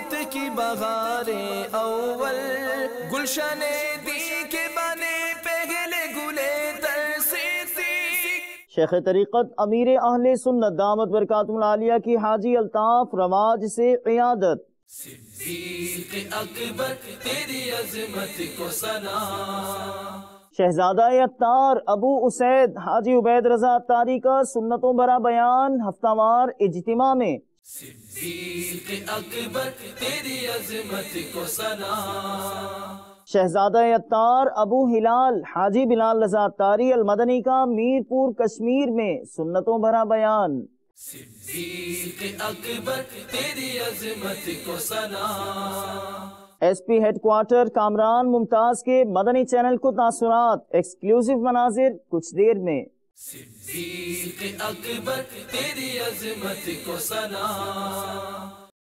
امت کی بہاریں اول گلشن دی کے بنے پہلے گلے ترسیتی. شیخ طریقت امیر اہل سنت دامت برکاتہ العالیہ کی حاجی الطاف رواج سے عیادت. صدیق اکبر تیری عظمت کو سلام. شہزادہ عطار ابو اسید حاجی عبید رضا عطاری کا سنتوں برا بیان ہفتہ وار اجتماع میں. صدیق اکبر تیری عظمت کو سلام. شہزادہ عطار ابو ہلال حاجی بلال رضا عطاری المدنی کا میرپور کشمیر میں سنتوں بھرا بیان. صدیق اکبر تیری عظمت کو سلام. S P head quarter Kamran Mumtaz کے مدنی چینل کو تاثرات ایکسکلوسیو مناظر کچھ دیر میں. صدیق اکبر تیری عظمت کو سلام.